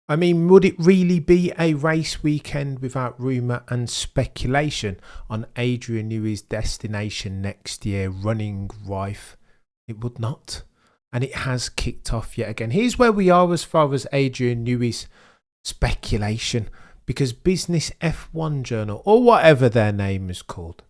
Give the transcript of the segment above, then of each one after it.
I mean, would it really be a race weekend without rumour and speculation on Adrian Newey's destination next year running rife? It would not. And it has kicked off yet again. Here's where we are as far as Adrian Newey's speculation, because Business F1 Journal, or whatever their name is called,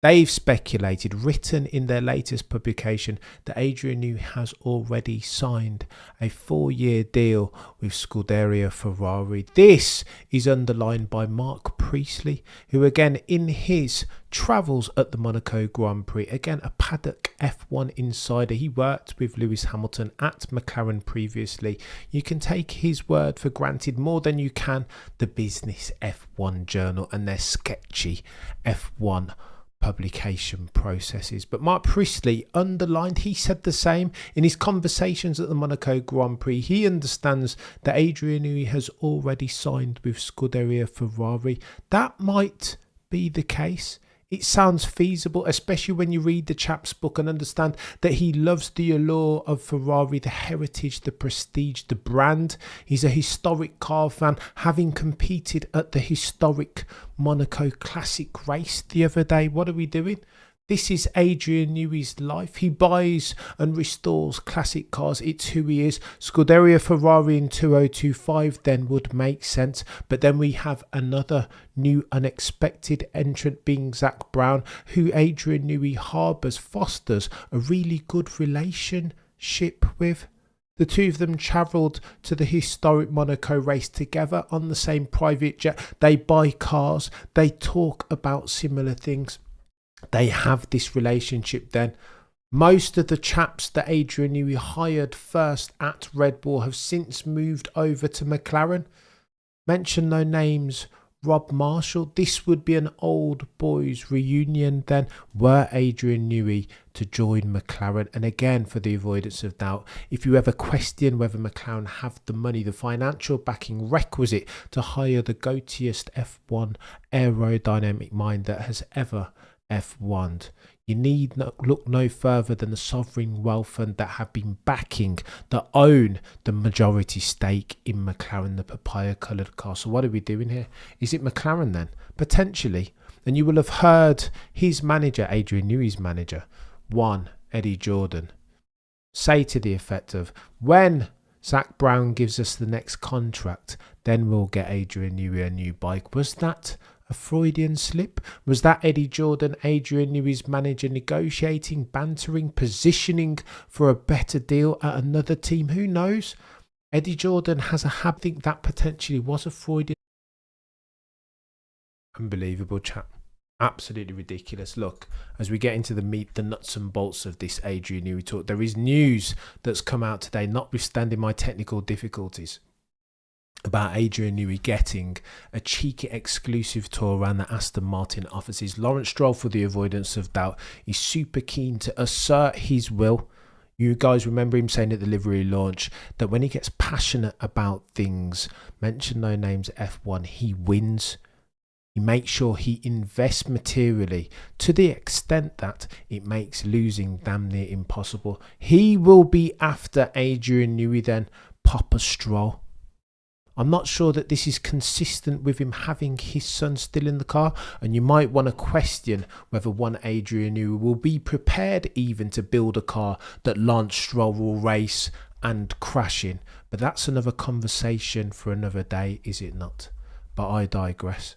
they've speculated, written in their latest publication, that Adrian Newey has already signed a 4-year deal with Scuderia Ferrari. This is underlined by Marc Priestley, who again in his travels at the Monaco Grand Prix, again a paddock F1 insider, he worked with Lewis Hamilton at McLaren previously. You can take his word for granted more than you can the Business F1 Journal and their sketchy F1 publication processes. But Marc Priestley underlined, he said the same in his conversations at the Monaco Grand Prix. He understands that Adrian Newey has already signed with Scuderia Ferrari. That might be the case. It sounds feasible, especially when you read the chap's book and understand that he loves the allure of Ferrari, the heritage, the prestige, the brand. He's a historic car fan, having competed at the historic Monaco Classic race the other day. What are we doing? This is Adrian Newey's life. He buys and restores classic cars. It's who he is. Scuderia Ferrari in 2025 then would make sense. But then we have another new unexpected entrant being Zak Brown, who Adrian Newey harbours, fosters a really good relationship with. The two of them travelled to the historic Monaco race together on the same private jet. They buy cars. They talk about similar things. They have this relationship then. Most of the chaps that Adrian Newey hired first at Red Bull have since moved over to McLaren. Mention no names. Rob Marshall. This would be an old boys reunion then, were Adrian Newey to join McLaren. And again, for the avoidance of doubt, if you ever question whether McLaren have the money, the financial backing requisite to hire the goatiest F1 aerodynamic mind that has ever F1, you need look no further than the sovereign wealth fund that have been backing, that own the majority stake in McLaren, the papaya coloured car. So what are we doing here? Is it McLaren then? Potentially. And you will have heard his manager, Adrian Newey's manager, Eddie Jordan, say to the effect of, when Zak Brown gives us the next contract, then we'll get Adrian Newey a new bike. Was that a Freudian slip? Was that Eddie Jordan, Adrian Newey's manager, negotiating, bantering, positioning for a better deal at another team? Who knows? Eddie Jordan has a habit. I think that potentially was a Freudian. Unbelievable, chap. Absolutely ridiculous. Look, as we get into the meat, the nuts and bolts of this Adrian Newey talk, there is news that's come out today, notwithstanding my technical difficulties, about Adrian Newey getting a cheeky exclusive tour around the Aston Martin offices. Lawrence Stroll, for the avoidance of doubt, is super keen to assert his will. You guys remember him saying at the livery launch that when he gets passionate about things, mention no names F1, he wins. He makes sure he invests materially to the extent that it makes losing damn near impossible. He will be after Adrian Newey then, Papa Stroll. I'm not sure that this is consistent with him having his son still in the car, and you might want to question whether one Adrian Newey will be prepared even to build a car that Lance Stroll will race and crash in. But that's another conversation for another day, is it not? But I digress.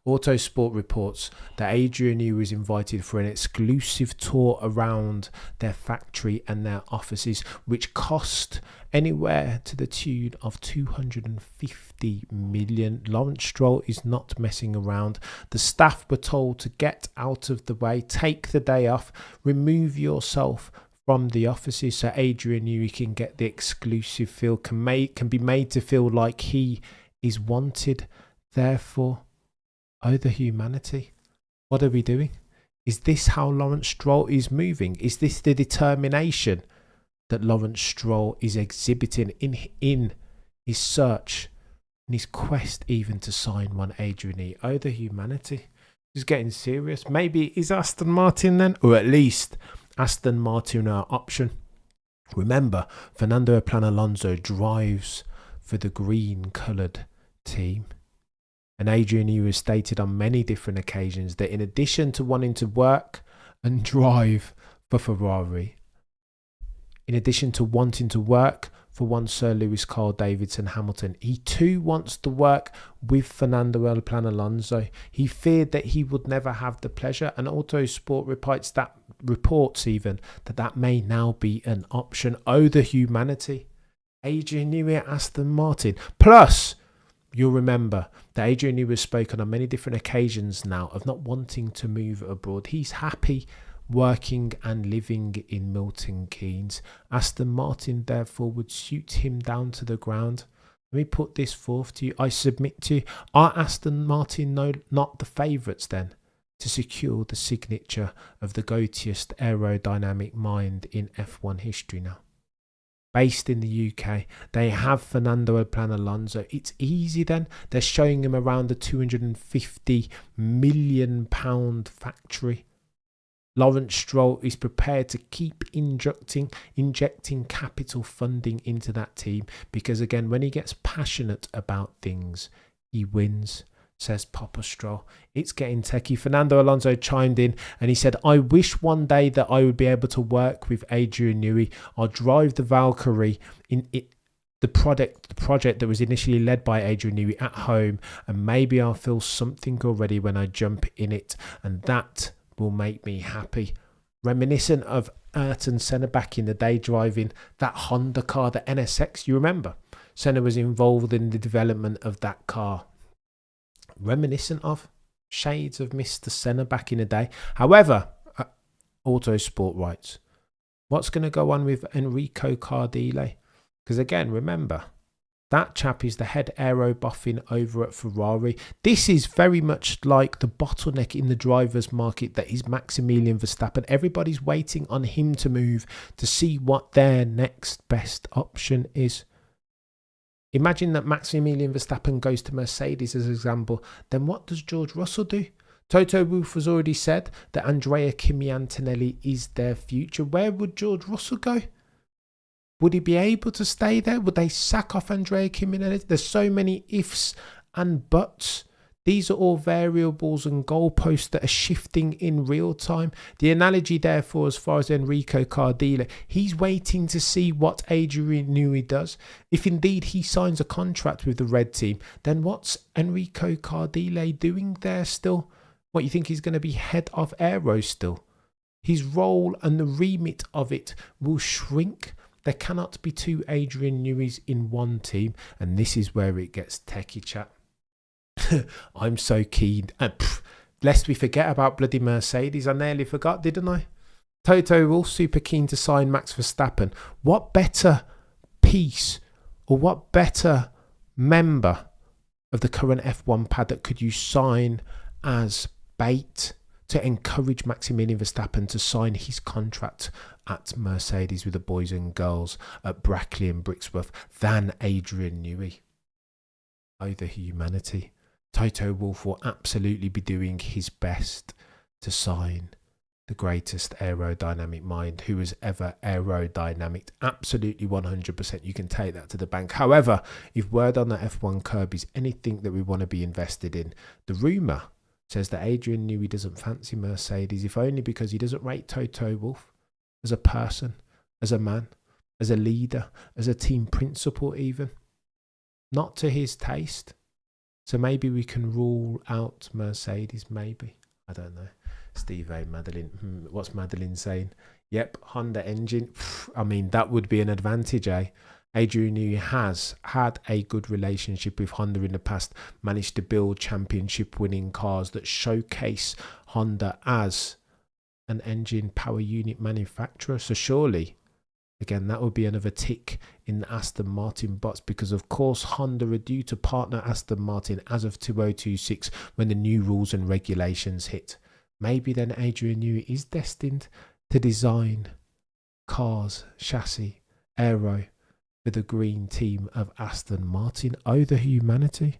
Autosport reports that Adrian Newey was invited for an exclusive tour around their factory and their offices, which cost anywhere to the tune of 250 million. Lawrence Stroll is not messing around. The staff were told to get out of the way, take the day off, remove yourself from the offices so Adrian Newey can get the exclusive feel, can be made to feel like he is wanted. Therefore, oh, the humanity. What are we doing? Is this how Lawrence Stroll is moving? Is this the determination that Lawrence Stroll is exhibiting in his search, in his quest even to sign one Adrian Newey? Oh, the humanity. This is getting serious. Maybe is Aston Martin then? Or at least Aston Martin our option. Remember, Fernando Alonso drives for the green-coloured team. And Adrian Newey has stated on many different occasions that in addition to wanting to work and drive for Ferrari, in addition to wanting to work for one Sir Lewis Carl Davidson Hamilton, he too wants to work with Fernando Alonso. He feared that he would never have the pleasure, and Autosport reports even that may now be an option. Oh, the humanity. Adrian Newey at Aston Martin. Plus, you'll remember that Adrian Newey has spoken on many different occasions now of not wanting to move abroad. He's happy working and living in Milton Keynes. Aston Martin therefore would suit him down to the ground. Let me put this forth to you. I submit to you, are Aston Martin not the favourites then to secure the signature of the goatiest aerodynamic mind in F1 history now? Based in the UK, they have Fernando Alonso. It's easy then. They're showing him around the £250 million factory. Lawrence Stroll is prepared to keep injecting capital funding into that team because, again, when he gets passionate about things, he wins, says Papa Stroll. It's getting techie. Fernando Alonso chimed in and he said, I wish one day that I would be able to work with Adrian Newey. I'll drive the Valkyrie in it. The project that was initially led by Adrian Newey at home, and maybe I'll feel something already when I jump in it, and that will make me happy. Reminiscent of Ayrton Senna back in the day driving that Honda car, the NSX. You remember? Senna was involved in the development of that car. Reminiscent of shades of Mr. Senna back in the day. However, Autosport writes, what's going to go on with Enrico Cardile? Because again, remember, that chap is the head aero boffin over at Ferrari. This is very much like the bottleneck in the drivers' market that is Maximilian Verstappen. Everybody's waiting on him to move to see what their next best option is. Imagine that Maximilian Verstappen goes to Mercedes as an example. Then what does George Russell do? Toto Wolff has already said that Andrea Kimi Antonelli is their future. Where would George Russell go? Would he be able to stay there? Would they sack off Andrea Kimi? There's so many ifs and buts. These are all variables and goalposts that are shifting in real time. The analogy, therefore, as far as Enrico Cardile, he's waiting to see what Adrian Newey does. If indeed he signs a contract with the red team, then what's Enrico Cardile doing there still? What, you think he's going to be head of aero still? His role and the remit of it will shrink. There cannot be two Adrian Neweys in one team, and this is where it gets techie, chat. I'm so keen. Lest we forget about bloody Mercedes. I nearly forgot, didn't I? Toto Wolff super keen to sign Max Verstappen. What better piece or what better member of the current F1 paddock could you sign as bait to encourage Maximilian Verstappen to sign his contract at Mercedes with the boys and girls at Brackley and Brixworth than Adrian Newey? Oh, the humanity. Toto Wolff will absolutely be doing his best to sign the greatest aerodynamic mind who has ever aerodynamicked. Absolutely 100%. You can take that to the bank. However, if word on the F1 curb is anything that we want to be invested in, the rumour says that Adrian Newey doesn't fancy Mercedes, if only because he doesn't rate Toto Wolff as a person, as a man, as a leader, as a team principal even. Not to his taste. So maybe we can rule out Mercedes, maybe. I don't know. Steve A. Madeline. What's Madeline saying? Yep, Honda engine. I mean, that would be an advantage, eh? Adrian Newey has had a good relationship with Honda in the past, managed to build championship winning cars that showcase Honda as an engine power unit manufacturer. So surely, again, that would be another tick in the Aston Martin box, because of course Honda are due to partner Aston Martin as of 2026 when the new rules and regulations hit. Maybe then Adrian Newey is destined to design cars, chassis, aero for the green team of Aston Martin. Oh, the humanity.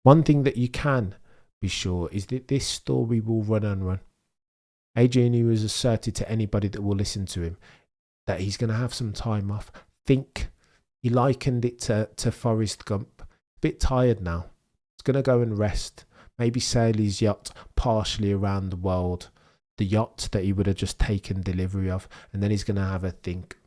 One thing that you can be sure is that this story will run and run. Adrian Newey has asserted to anybody that will listen to him that he's going to have some time off. Think He likened it to Forrest Gump. Bit tired now. He's going to go and rest. Maybe sail his yacht partially around the world. The yacht that he would have just taken delivery of. And then he's going to have a think.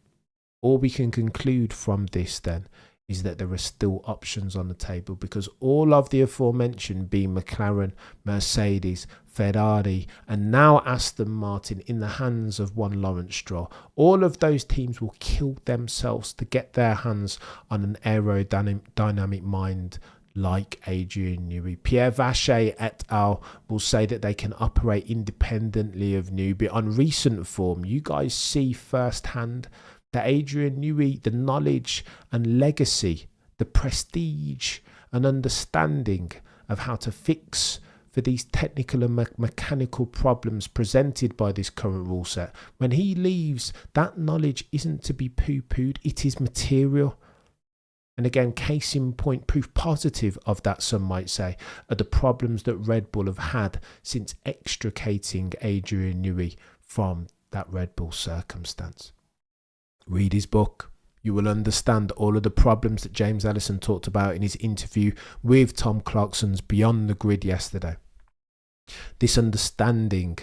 All we can conclude from this then is that there are still options on the table, because all of the aforementioned, being McLaren, Mercedes, Ferrari, and now Aston Martin in the hands of one Lawrence Stroll, all of those teams will kill themselves to get their hands on an aerodynamic mind like Adrian Newey. Pierre Vacher et al. Will say that they can operate independently of Newey. On recent form, you guys see firsthand that Adrian Newey, the knowledge and legacy, the prestige and understanding of how to fix for these technical and mechanical problems presented by this current rule set. When he leaves, that knowledge isn't to be poo-pooed, it is material. And again, case in point, proof positive of that, some might say, are the problems that Red Bull have had since extricating Adrian Newey from that Red Bull circumstance. Read his book. You will understand all of the problems that James Allison talked about in his interview with Tom Clarkson's Beyond the Grid yesterday. This understanding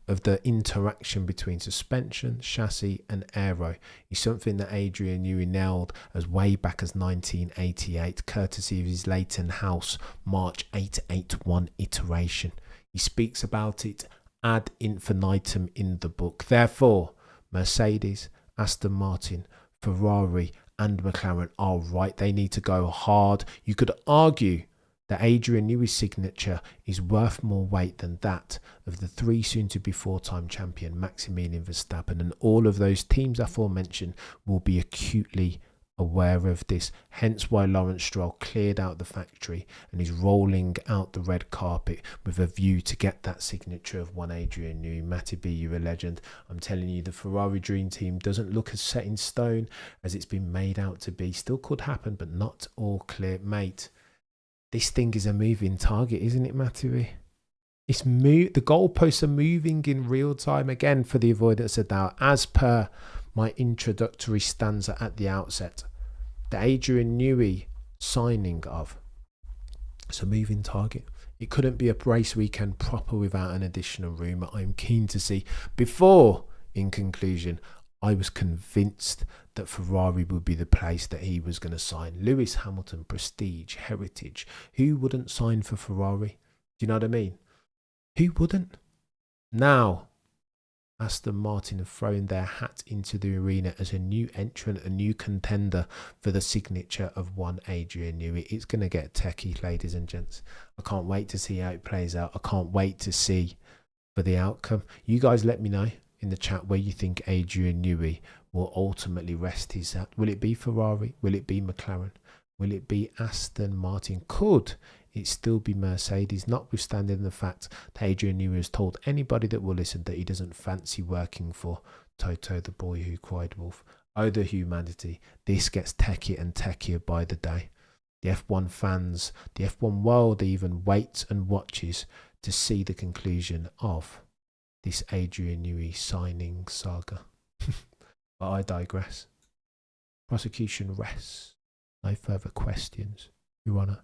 of the interaction between suspension, chassis and aero is something that Adrian Newey nailed as way back as 1988, courtesy of his Leighton House March 881 iteration. He speaks about it ad infinitum in the book. Therefore, Mercedes, Aston Martin, Ferrari and McLaren are right. They need to go hard. You could argue that Adrian Newey's signature is worth more weight than that of the three soon-to-be four-time champion Maximilian Verstappen, and all of those teams aforementioned will be acutely aware of this, hence why Lawrence Stroll cleared out the factory and is rolling out the red carpet with a view to get that signature of one Adrian Newey. Matty B, you're a legend. I'm telling you, the Ferrari dream team doesn't look as set in stone as it's been made out to be. Still could happen, but not all clear. Mate, this thing is a moving target, isn't it, Matty B? The goalposts are moving in real time. Again, for the avoidance of doubt, as per my introductory stanza at the outset, the Adrian Newey signing of, it's a moving target. It couldn't be a race weekend proper without an additional rumour. I'm keen to see. Before, in conclusion, I was convinced that Ferrari would be the place that he was going to sign. Lewis Hamilton, prestige, heritage. Who wouldn't sign for Ferrari? Do you know what I mean? Who wouldn't? Now, Aston Martin have thrown their hat into the arena as a new entrant, a new contender for the signature of one Adrian Newey. It's going to get techie, ladies and gents. I can't wait to see how it plays out. I can't wait to see for the outcome. You guys let me know in the chat where you think Adrian Newey will ultimately rest his hat. Will it be Ferrari? Will it be McLaren? Will it be Aston Martin? Could it still be Mercedes, notwithstanding the fact that Adrian Newey has told anybody that will listen that he doesn't fancy working for Toto, the boy who cried wolf. Oh, the humanity. This gets techier and techier by the day. The F1 fans, the F1 world even waits and watches to see the conclusion of this Adrian Newey signing saga. But I digress. Prosecution rests. No further questions, Your Honour.